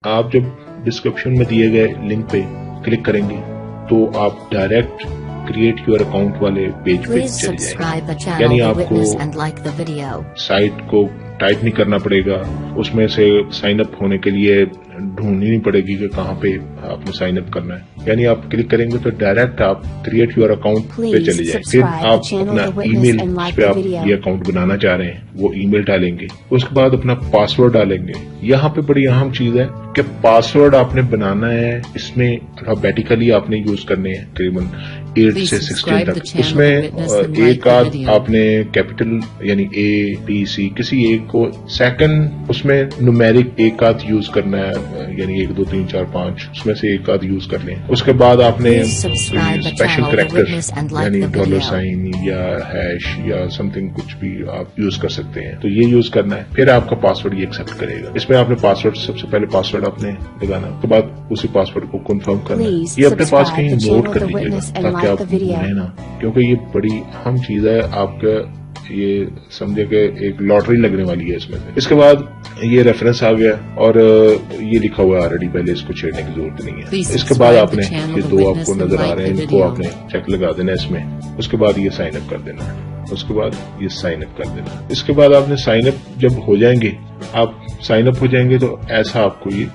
آپ جب ڈسکرپشن میں دیے گئے لنک پہ کلک کریں گے تو آپ ڈائریکٹ کریٹ یور اکاؤنٹ والے پیج پہ چلے جائیں گے، یعنی آپ کو سائٹ کو ٹائپ نہیں کرنا پڑے گا، اس میں سے سائن اپ ہونے کے لیے ڈھونڈنی نہیں پڑے گی کہ کہاں پہ آپ نے سائن اپ کرنا ہے، یعنی آپ کلک کریں گے تو ڈائریکٹ آپ کریٹ یور اکاؤنٹ پہ چلے جائیں، پھر آپ اپنا ای میل جس پہ آپ یہ اکاؤنٹ بنانا چاہ رہے ہیں وہ ای میل ڈالیں گے، اس کے بعد اپنا پاسورڈ ڈالیں گے۔ یہاں پہ بڑی اہم چیز ہے کہ پاسورڈ آپ نے بنانا ہے، اس میں الفابیٹیکلی آپ نے یوز کرنے ہیں تقریباً 8 سے 16 تک، اس میں ایک آدھ آپ نے کیپٹل یعنی اے بی سی کسی ایک کو، سیکنڈ اس میں نومیرک ایک آدھ یوز کرنا ہے، یعنی 1 2 3 4 5 اس میں سے ایک آدھ یوز کر لیں۔ اس کے بعد آپ نے اسپیشل کریکٹر یعنی $سائن یا ہیش یا سم تھنگ کچھ بھی آپ یوز کر سکتے ہیں، تو یہ یوز کرنا ہے، پھر آپ کا پاسورڈ یہ ایکسپٹ کرے گا۔ اس میں آپ نے پاسورڈ سب سے پہلے پاسورڈ آپ نے لگانا، اس کے بعد اسی پاسورڈ کو کنفرم کرنا، یہ اپنے پاس کہیں نوٹ کر لیجیے گا تاکہ آپ بھولیں نا، کیونکہ یہ بڑی اہم چیز ہے، آپ کا یہ سمجھے کہ ایک لاٹری لگنے والی ہے اس میں سے۔ اس کے بعد یہ ریفرنس آ گیا اور یہ لکھا ہوا ہے آلریڈی، پہلے اس کو چھیڑنے کی ضرورت نہیں ہے۔ اس کے بعد آپ نے یہ 2 آپ کو نظر آ رہے ہیں، ان کو آپ نے چیک لگا دینا اس میں، اس کے بعد یہ سائن اپ کر دینا، اس کے بعد یہ سائن اپ کر دینا۔ اس کے بعد آپ نے سائن اپ جب ہو جائیں گے، آپ سائن اپ ہو جائیں گے تو ایسا آپ کو یہ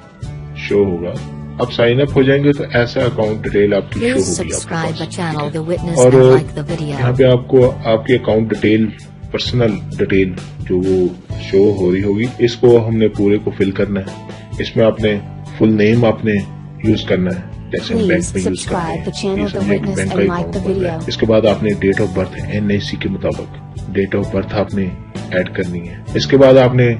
شو ہوگا، اب سائن اپ ہو جائیں گے تو ایسا اکاؤنٹ ڈیٹیل آپ کی شو ہوگی آپ کے پاس، اور یہاں پہ آپ کو آپ کی اکاؤنٹ ڈیٹیل، پرسنل ڈیٹیل جو وہ شو ہو رہی ہوگی، اس کو ہم نے پورے کو فل کرنا ہے۔ اس میں آپ نے فل نیم آپ نے یوز کرنا ہے، جیسے ہم بینک میں یوز کرتے ہیں، بینک کا اکاؤنٹ بن رہا ہے۔ اس کے بعد آپ نے ڈیٹ آف برتھ NIC کے مطابق ڈیٹ آف برتھ آپ نے ایڈ کرنی ہے۔ اس کے بعد آپ نے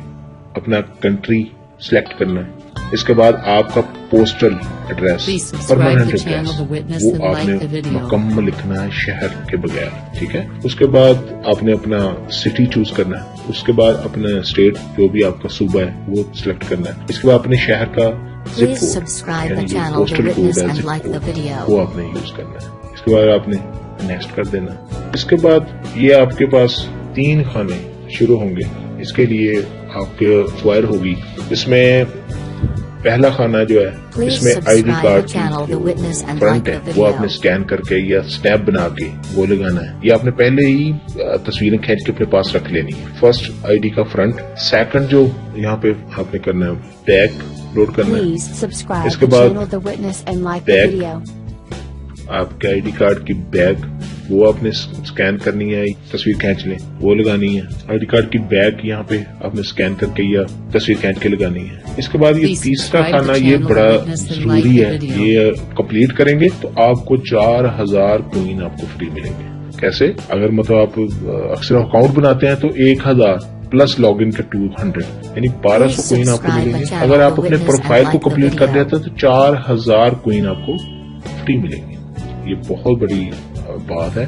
اپنا کنٹری سلیکٹ کرنا ہے۔ اس کے بعد آپ کا پوسٹل ایڈریس، پرماننٹ ایڈریس، وہ آپ نے مکمل لکھنا ہے شہر کے بغیر، ٹھیک ہے۔ اس کے بعد آپ نے اپنا سٹی چوز کرنا ہے، اس کے بعد اپنا اسٹیٹ جو بھی آپ کا صوبہ ہے وہ سلیکٹ کرنا ہے۔ اس کے بعد اپنے شہر کا زپ کوڈ یعنی جو پوسٹل کوڈ ہے زپ کوڈ وہ آپ نے یوز کرنا ہے۔ اس کے بعد آپ نے نیکسٹ کر دینا۔ اس کے بعد یہ آپ کے پاس 3 کھانے شروع ہوں گے، اس کے لیے آپ کے وائر ہوگی، اس میں پہلا خانہ جو ہے اس میں آئی ڈی کارڈ کی فرنٹ ہے وہ آپ نے اسکین کر کے یا اسنیپ بنا کے وہ لگانا ہے، یہ آپ نے پہلے ہی تصویریں کھینچ کے اپنے پاس رکھ لینی ہے۔ فرسٹ آئی ڈی کا فرنٹ، سیکنڈ جو یہاں پہ آپ نے کرنا ہے بیک لوڈ کرنا ہے، اس کے بعد بیک آپ کے آئی ڈی کارڈ کی بیک وہ آپ نے اسکین کرنی ہے، تصویر کھینچ لیں وہ لگانی ہے۔ آئی ڈی کارڈ کی بیک یہاں پہ آپ نے اسکین کر کے یا تصویر کھینچ کے لگانی ہے۔ اس کے بعد یہ تیسرا خانہ یہ بڑا ضروری ہے، یہ کمپلیٹ کریں گے تو آپ کو 4000 کوئن آپ کو فری ملیں گے۔ کیسے؟ اگر مطلب آپ اکثر اکاؤنٹ بناتے ہیں تو 1000 پلس لاگ ان کے 200 یعنی 1200 کوئن آپ کو ملیں گے۔ اگر آپ اپنے پروفائل کو کمپلیٹ کر دیتے ہیں تو 4000 کوئن آپ کو فری ملیں گے۔ یہ بہت بڑی بات ہے،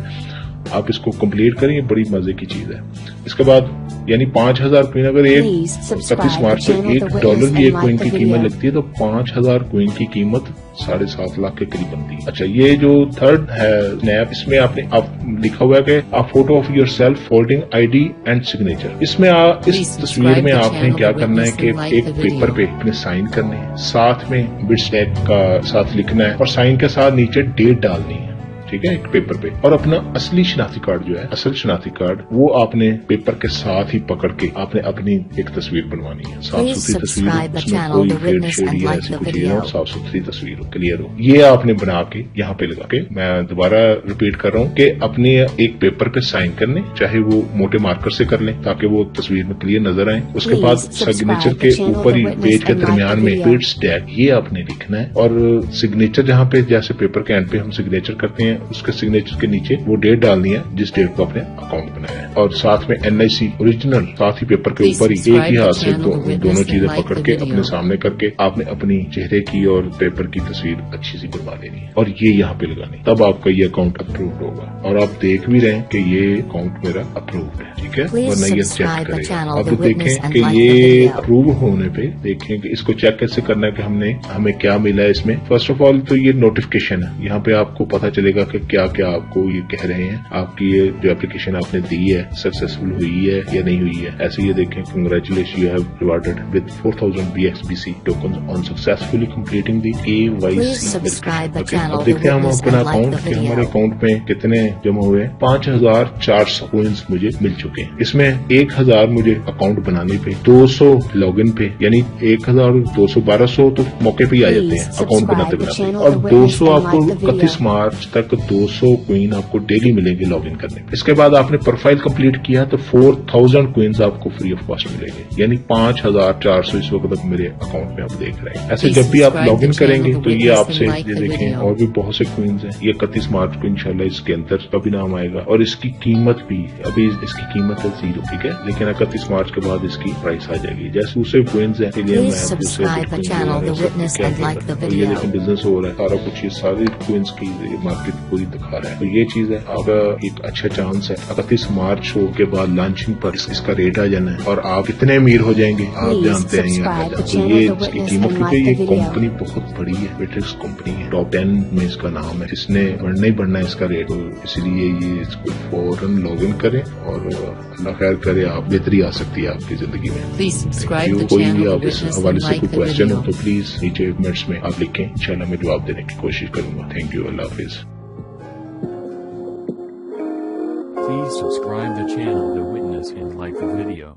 آپ اس کو کمپلیٹ کریں، یہ بڑی مزے کی چیز ہے۔ اس کے بعد یعنی 5000 کوئن، اگر ایک 31 مارچ سے $1 بھی ایک کوئن کی قیمت لگتی ہے تو 5000 کوئن کی قیمت 7.5 لاکھ کے قریب بنتی ہے۔ اچھا، یہ جو تھرڈ ہے اسنیپ، اس میں آپ نے لکھا ہوا ہے کہ آپ photo of yourself holding ID and signature, اس میں اس تصویر میں آپ نے کیا کرنا ہے کہ ایک پیپر پہ اپنے سائن کرنے ہیں، ساتھ میں بٹ اسٹیک کا ساتھ لکھنا ہے اور سائن کے ساتھ نیچے ڈیٹ ڈالنی ہے، ٹھیک ہے، ایک پیپر پہ۔ اور اپنا اصلی شناختی کارڈ جو ہے، اصل شناختی کارڈ، وہ آپ نے پیپر کے ساتھ ہی پکڑ کے آپ نے اپنی ایک تصویر بنوانی ہے، صاف ستھری تصویر، اس میں کوئی فیڈ شیڈ یا ایسی کچھ نہیں ہو، صاف ستھری تصویر ہو، کلیئر ہو۔ یہ آپ نے بنا کے یہاں پہ لگا کے، میں دوبارہ ریپیٹ کر رہا ہوں کہ اپنے ایک پیپر پہ سائن کرنے، چاہے وہ موٹے مارکر سے کر لیں تاکہ وہ تصویر میں کلیئر نظر آئے۔ اس کے بعد سگنیچر کے اوپر ہی پیج کے درمیان میں پیڈ اسٹیک یہ آپ نے لکھنا ہے، اور سگنیچر جہاں پہ جیسے پیپر کے اینڈ پہ ہم سگنیچر کرتے ہیں، اس کے سگنیچر کے نیچے وہ ڈیٹ ڈالنی ہے جس ڈیٹ کو آپ نے اکاؤنٹ بنایا ہے، اور ساتھ میں NIC اوریجنل ساتھ ہی پیپر کے اوپر ہی ایک ہی ہاتھ سے دونوں چیزیں پکڑ کے اپنے سامنے کر کے آپ نے اپنی چہرے کی اور پیپر کی تصویر اچھی سی بنوا لینی ہے اور یہ یہاں پہ لگانی، تب آپ کا یہ اکاؤنٹ اپرووڈ ہوگا، اور آپ دیکھ بھی رہے ہیں کہ یہ اکاؤنٹ میرا اپرووڈ ہے، ٹھیک ہے، ورنہ یہ چیک کرے گا۔ اب دیکھیں کہ یہ اپروو ہونے پہ دیکھیں کہ اس کو چیک کیسے کرنا ہے کہ ہمیں کیا ملا ہے اس میں۔ فرسٹ آف آل تو یہ نوٹیفکیشن ہے، یہاں پہ آپ کو پتا چلے گا کہ کہ کیا کیا آپ کو یہ کہہ رہے ہیں. آپ کی یہ جو اپلیکیشن آپ نے دی ہے سکسیسفل ہوئی ہے یا نہیں ہوئی ہے. ایسے یہ دیکھیں, congratulation you have rewarded with 4000 BXBC tokens on successfully completing the KYC. اب دیکھتے ہیں ہم اپنا اکاؤنٹ کہ ہمارے اکاؤنٹ میں کتنے جمع ہوئے. 5400 کوئنز مجھے مل چکے ہیں. اس میں 1000 مجھے اکاؤنٹ بنانے پہ, 200 لاگ ان پہ, یعنی 1200 1200 تو موقع پہ ہی آ جاتے ہیں اکاؤنٹ بناتے بناتے, اور 200 آپ کو 31 مارچ تک 200 کوئن آپ کو ڈیلی ملیں گے لاگ ان کرنے پہ. اس کے بعد آپ نے پروفائل کمپلیٹ کیا تو 4000 کوئنز آپ کو فری آف کاسٹ ملیں گے, یعنی 5400 اس وقت میرے اکاؤنٹ میں آپ دیکھ رہے ہیں. ایسے جب بھی آپ لاگ ان کریں گے تو یہ آپ سے یہ دیکھیں اور بھی بہت سے کوئنز ہیں. یہ 31 مارچ کو انشاءاللہ اس کے اندر کا بھی نام آئے گا, اور اس کی قیمت بھی ابھی اس کی قیمت ہے 0, ٹھیک ہے, لیکن 31 مارچ کے بعد اس کی پرائس آ جائے گی. جیسے دوسرے کوئنز ہیں یہ لیکن بزنس ہو رہا ہے سارا کچھ, یہ ساری کوئنز کی مارکیٹ پوری دکھا رہا ہے. تو یہ چیز ہے, آپ کا ایک اچھا چانس ہے 31 مارچ شو کے بعد لانچنگ پر اس کا ریٹ آ جانا ہے, اور آپ اتنے امیر ہو جائیں گے آپ جانتے ہیں. تو یہ اس کی قیمت, کیونکہ یہ کمپنی بہت بڑی ہے, میٹرکس کمپنی ہے, ٹاپ 10 میں اس کا نام ہے. اس نے بڑھنا ہی بڑھنا ہے اس کا ریٹ, اس لیے یہ اس کو فوراً لاگ ان کریں اور اللہ خیر کرے, آپ بہتری آ سکتی ہے آپ کی زندگی میں. کوئی بھی آپ اس حوالے سے کوئی کوشچن ہو تو پلیز نیچے کمنٹس میں آپ لکھیں, انشاءاللہ میں جواب دینے کی کوشش کروں گا. تھینک یو, اللہ حافظ. Please subscribe the channel The Witness and like the video.